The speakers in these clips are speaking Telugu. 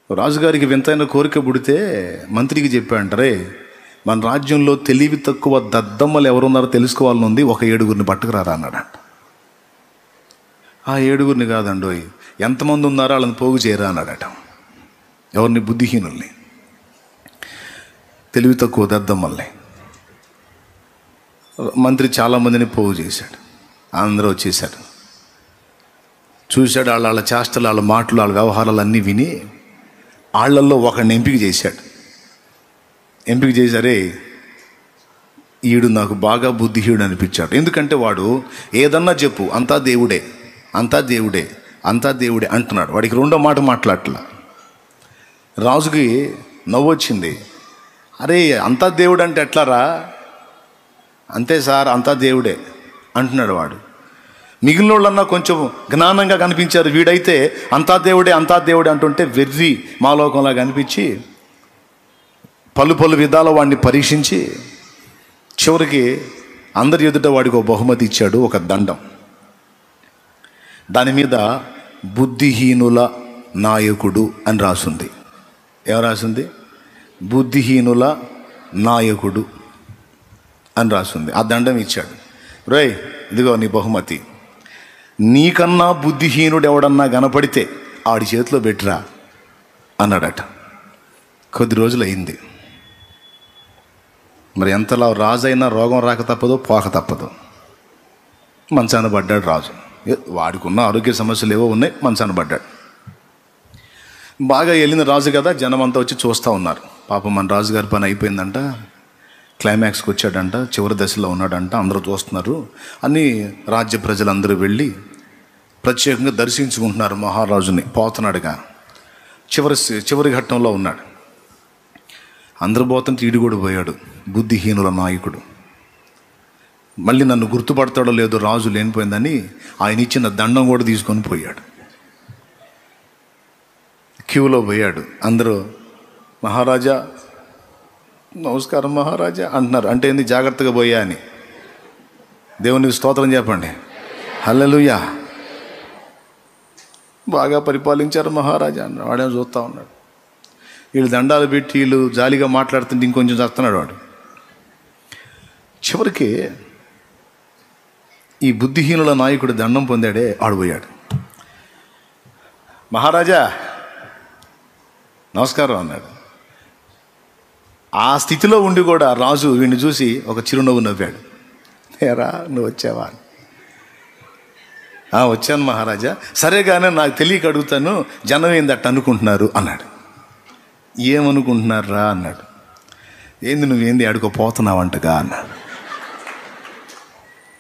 రాజుగారికి వింతైన కోరిక పుడితే మంత్రికి చెప్పాడంటారే, మన రాజ్యంలో తెలివి తక్కువ దద్దమ్మలు ఎవరున్నారో తెలుసుకోవాలని ఉంది, ఒక 7గురిని పట్టుకురారా అన్నాడంట. ఆ 7గురిని కాదండోయ్, ఎంతమంది ఉన్నారో వాళ్ళని పోగు చేయరా అన్నాడట. ఎవరిని? బుద్ధిహీనుల్ని, తెలివి తక్కువ దద్దమ్మల్ని. మంత్రి చాలామందిని పోగు చేశాడు. అందరూ వచ్చేసాడు. చూశాడు, వాళ్ళ చేష్టలు, వాళ్ళ మాటలు, వాళ్ళ వ్యవహారాలు అన్నీ విని వాళ్ళల్లో ఒకడిని ఎంపిక చేశాడు. ఎంపిక చేశారే, ఈడు నాకు బాగా బుద్ధిహీనుడు అనిపించాడు. ఎందుకంటే వాడు ఏదన్నా చెప్పు అంతా దేవుడే, అంతా దేవుడే, అంతా దేవుడే అంటున్నాడు. వాడికి రెండో మాట మాట్లాడట్లా. రాజుకి నవ్వు వచ్చింది. అరే అంతా దేవుడు అంటే ఎట్లారా? అంతే సార్, అంతా దేవుడే అంటున్నాడు వాడు. మిగిలిన వాళ్ళన్నా కొంచెం జ్ఞానంగా కనిపించారు. వీడైతే అంతా దేవుడే, అంతా దేవుడే అంటుంటే వెర్రి మాలోకంలా కనిపించి పలు పలు విధాల వాడిని పరీక్షించి చివరికి అందరి ఎదుట వాడికి ఒక బహుమతి ఇచ్చాడు, ఒక దండం. దాని మీద బుద్ధిహీనుల నాయకుడు అని రాసుంది. ఏం రాసింది? బుద్ధిహీనుల నాయకుడు అని రాసుంది. ఆ దండం ఇచ్చాడు. రేయ్, ఇదిగో నీ బహుమతి. నీకన్నా బుద్ధిహీనుడు ఎవడన్నా కనపడితే ఆడి చేతిలో పెట్టిరా అన్నాడట. కొద్ది రోజులు అయింది. మరి ఎంతలా రాజైనా రోగం రాక తప్పదో, పోక తప్పదు. మంచాన పడ్డాడు రాజు. వాడికున్న ఆరోగ్య సమస్యలు ఏవో ఉన్నాయి, మంచాన పడ్డాడు. బాగా వెళ్ళిన రాజు కదా, జనం అంతా వచ్చి చూస్తూ ఉన్నారు. పాపం మన రాజుగారి పని అయిపోయిందంట, క్లైమాక్స్కి వచ్చాడంట, చివరి దశలో ఉన్నాడంట, అందరూ చూస్తున్నారు అని రాజ్య ప్రజలందరూ వెళ్ళి ప్రత్యేకంగా దర్శించుకుంటున్నారు మహారాజుని. పోతున్నాడుగా, చివరి ఘట్టంలో ఉన్నాడు. అందరూ పోతుంటే ఈడు కూడా పోయాడు, బుద్ధిహీనుల నాయకుడు. మళ్ళీ నన్ను గుర్తుపడతాడో లేదో రాజు లేనిపోయిందని ఆయన ఇచ్చిన దండం కూడా తీసుకొని పోయాడు. క్యూలో పోయాడు. అందరూ మహారాజా, నమస్కారం మహారాజా అంటున్నారు. అంటే ఏంది? జాగ్రత్తగా పోయా అని. దేవునికి స్తోత్రం చెప్పండి. హల్లెలూయా. బాగా పరిపాలించారు మహారాజా అన్నాడు. వాడేమో చూస్తూ ఉన్నాడు. వీళ్ళు దండాలు పెట్టి వీళ్ళు జాలిగా మాట్లాడుతుంటే ఇంకొంచెం చేస్తున్నాడు వాడు. చివరికి ఈ బుద్ధిహీనుల నాయకుడు దండం పొందాడే, ఆడిపోయాడు. మహారాజా నమస్కారం అన్నాడు. ఆ స్థితిలో ఉండి కూడా రాజు వీడిని చూసి ఒక చిరునవ్వు నవ్వాడు. ఏరా నువ్వు వచ్చావా? వచ్చాను మహారాజా. సరే కానీ నాకు తెలియక అడుగుతాను, జనం ఏందట్టు అనుకుంటున్నారు అన్నాడు. ఏమనుకుంటున్నారా అన్నాడు. ఏంది నువ్వేంది ఆడుకోపోతున్నావంటగా అన్నాడు.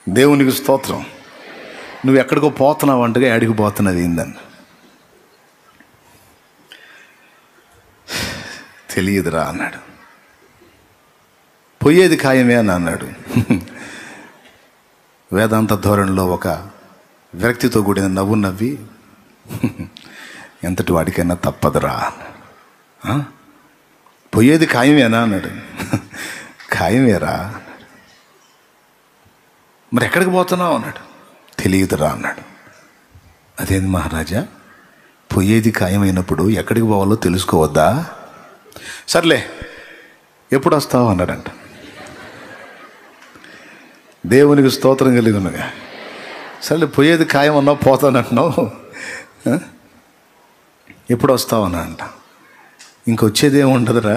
దేవునికి స్తోత్రం. నువ్వు ఎక్కడికో పోతున్నావంటగా, ఆడికి పోతున్నది ఏందన్న తెలియదురా అన్నాడు. పోయేది ఖాయమే అని అన్నాడు. వేదాంత ధోరణిలో ఒక వ్యక్తితో కూడిన నవ్వు నవ్వి, ఎంతటి వాడికైనా తప్పదురా. పోయేది ఖాయమేనా అన్నాడు. ఖాయమేరా. మరి ఎక్కడికి పోతున్నావు అన్నాడు. తెలియదురా అన్నాడు. అదేంది మహారాజా, పోయేది ఖాయమైనప్పుడు ఎక్కడికి పోవాలో తెలుసుకోవద్దా? సర్లే ఎప్పుడు వస్తావు అన్నాడంట. దేవునికి స్తోత్రం కలిగి ఉన్నగా. సర్లే పోయేది ఖాయం అన్నావు, పోతానంటున్నావు, ఎప్పుడు వస్తావు అన్నా అంట. ఇంకొచ్చేది ఏముండదురా,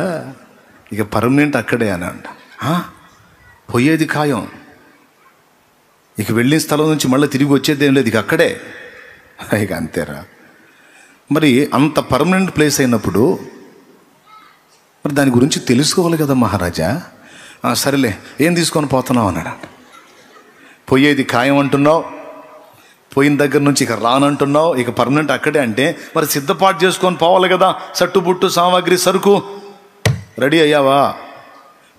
ఇక పర్మనెంట్ అక్కడే అని అంట. పోయేది ఖాయం, ఇక వెళ్ళిన స్థలం నుంచి మళ్ళీ తిరిగి వచ్చేది ఏం లేదు, ఇక అక్కడే, ఇక అంతేరా. మరి అంత పర్మనెంట్ ప్లేస్ అయినప్పుడు మరి దాని గురించి తెలుసుకోవాలి కదా మహారాజా. సరేలే ఏం తీసుకొని పోతున్నావు అన్నాడు. పోయేది ఖాయం అంటున్నావు, పోయిన దగ్గర నుంచి ఇక రానంటున్నావు, ఇక పర్మనెంట్ అక్కడే అంటే మరి సిద్ధపాటు చేసుకొని పోవాలి కదా. సట్టుబుట్టు సామాగ్రి సరుకు రెడీ అయ్యావా?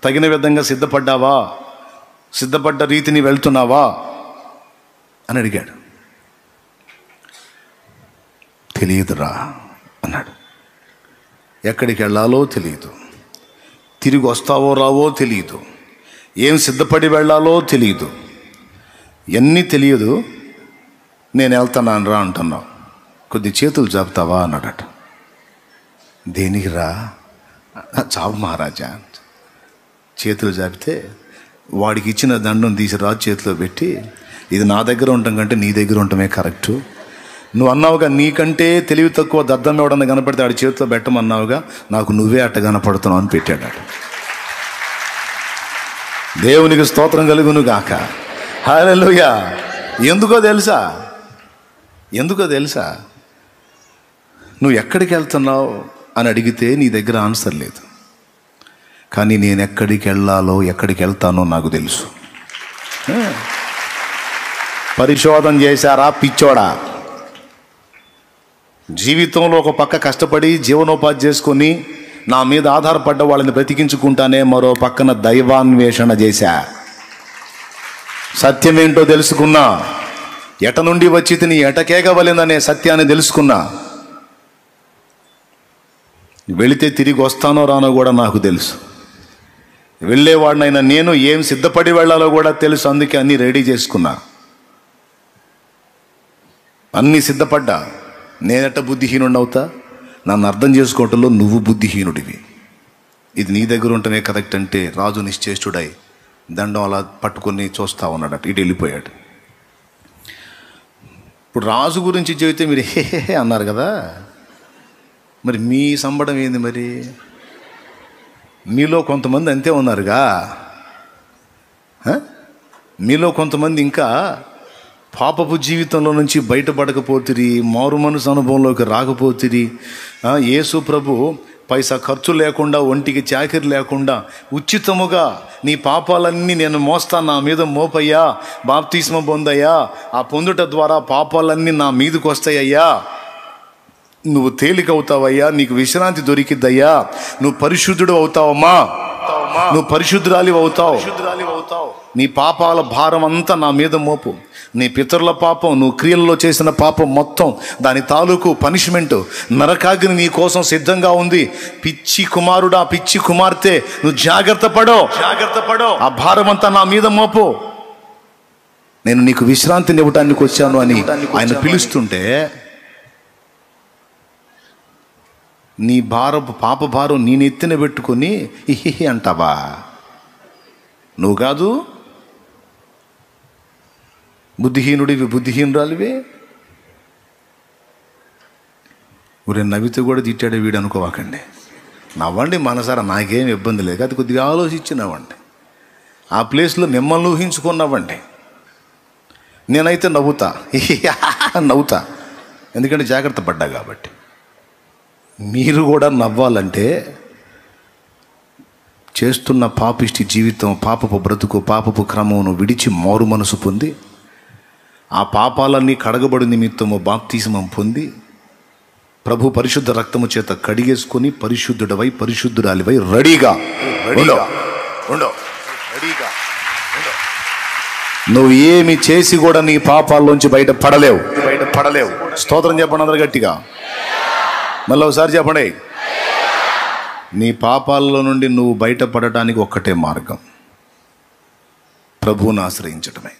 తగిన విధంగా సిద్ధపడ్డావా? సిద్ధపడ్డ రీతిని వెళ్తున్నావా అని అడిగాడు. తెలియదురా అన్నాడు. ఎక్కడికి వెళ్ళాలో తెలియదు, తిరిగి వస్తావో రావో తెలియదు, ఏం సిద్ధపడి వెళ్ళాలో తెలియదు, ఎన్ని తెలియదు. నేను వెళ్తున్నాను రా అంటున్నావు, కొద్ది చేతులు చాపుతావా అన్నాడట. దేనికి రా? చావు మహారాజా. చేతులు జాపితే వాడికి ఇచ్చిన దండం తీసి రాజు చేతిలో పెట్టి, ఇది నా దగ్గర ఉండటం కంటే నీ దగ్గర ఉండటమే కరెక్టు. నువ్వు అన్నావుగా నీకంటే తెలివి తక్కువ దద్దం ఎవడన్నా కనపడితే ఆడి చేతిలో పెట్టమన్నావుగా, నాకు నువ్వే అట్ట కనపడుతున్నావు అని పెట్టాడు. దేవునికి స్తోత్రం కలుగును గాక. హల్లెలూయా. ఎందుకో తెలుసా నువ్వు ఎక్కడికి వెళ్తున్నావు అని అడిగితే నీ దగ్గర ఆన్సర్ లేదు. కానీ నేను ఎక్కడికి వెళ్ళాలో ఎక్కడికి వెళ్తానో నాకు తెలుసు. పరిశోధన చేశారా పిచ్చోడా? జీవితంలో ఒక పక్క కష్టపడి జీవనోపాధి చేసుకొని నా మీద ఆధారపడ్డ వాళ్ళని బ్రతికించుకుంటానే మరో పక్కన దైవాన్వేషణ చేశా. సత్యమేంటో తెలుసుకున్నా. ఎట నుండి వచ్చి తిని ఎటకేగవలెననే సత్యాన్ని తెలుసుకున్నా. వెళితే తిరిగి వస్తానో రానో కూడా నాకు తెలుసు. వెళ్ళేవాడినైనా నేను ఏం సిద్ధపడి వెళ్ళాలో కూడా తెలుసు. అందుకే అన్నీ రెడీ చేసుకున్నా, అన్నీ సిద్ధపడ్డా. నేనెట్ట బుద్ధిహీనుడు అవుతా? నన్ను అర్థం చేసుకోవటంలో నువ్వు బుద్ధిహీనుడివి. ఇది నీ దగ్గర ఉంటేనే కరెక్ట్ అంటే రాజు నిశ్చేష్టుడై దండం అలా పట్టుకొని చూస్తా ఉన్నాడట. ఇటు వెళ్ళిపోయాడు. ఇప్పుడు రాజు గురించి చెబితే మీరు హే అన్నారు కదా, మరి మీ సంబడం ఏంది? మరి మీలో కొంతమంది అంతే ఉన్నారుగా. మీలో కొంతమంది ఇంకా పాపపు జీవితంలో నుంచి బయటపడకపోతిరి, మారు మనసు అనుభవంలోకి రాకపోతిరి. యేసు ప్రభు పైసా ఖర్చు లేకుండా, ఒంటికి చాకిరి లేకుండా ఉచితముగా నీ పాపాలన్నీ నేను మోస్తాను, నా మీద మోపయ్యా, బాప్తిస్మ పొందయ్యా, ఆ పొందుట ద్వారా పాపాలన్నీ నా మీదకి వస్తాయ్యా, నువ్వు తేలిక అవుతావయ్యా, నీకు విశ్రాంతి దొరికిద్దయ్యా, నువ్వు పరిశుద్ధుడు అవుతావమ్మా, నువ్వు పరిశుద్ధురాలి అవుతావు, నీ పాపాల భారం అంతా నా మీద మోపు. నీ పితరుల పాపం, నువ్వు క్రియల్లో చేసిన పాపం మొత్తం, దాని తాలూకు పనిష్మెంట్ నరకాగ్ని నీ కోసం సిద్ధంగా ఉంది. పిచ్చి కుమారుడా, పిచ్చి కుమార్తె, నువ్వు జాగ్రత్త పడో, ఆ భారం అంతా నా మీద మోపు, నేను నీకు విశ్రాంతిని ఇవ్వటానికి వచ్చాను అని ఆయన పిలుస్తుంటే, నీ పాప భారం నీ నెత్తిన పెట్టుకొని హిహి అంటావా? నువ్వు కాదు, బుద్ధిహీనుడివి, బుద్ధిహీనురాలివి. ఊరే నవ్వితే కూడా తిట్టాడే వీడు అనుకోవాకండి. నవ్వండి మనసారా, నాకేం ఇబ్బంది లేదు. అది కొద్దిగా ఆలోచించి నవ్వండి. ఆ ప్లేస్లో మిమ్మల్ని ఊహించుకొని నవ్వండి. నేనైతే నవ్వుతా, ఎందుకంటే జాగ్రత్త పడ్డా కాబట్టి. మీరు కూడా నవ్వాలంటే చేస్తున్న పాపిష్టి జీవితం, పాపపు బ్రతుకు, పాపపు క్రమమును విడిచి మారు మనసు పొంది, ఆ పాపాలన్నీ కడగబడి నిమిత్తము బాప్తిస్మం పొంది, ప్రభు పరిశుద్ధ రక్తము చేత కడిగేసుకొని పరిశుద్ధుడవై, పరిశుద్ధురాలివై రెడీగా ఉండో. నువ్వు ఏమి చేసి కూడా నీ పాపాల్లోంచి బయట పడలేవు. స్తోత్రం చెప్పండి అందరు గట్టిగా. మళ్ళీ ఒకసారి చెప్పండి. నీ పాపాల్లో నుండి నువ్వు బయటపడటానికి ఒక్కటే మార్గం, ప్రభువును ఆశ్రయించటమే.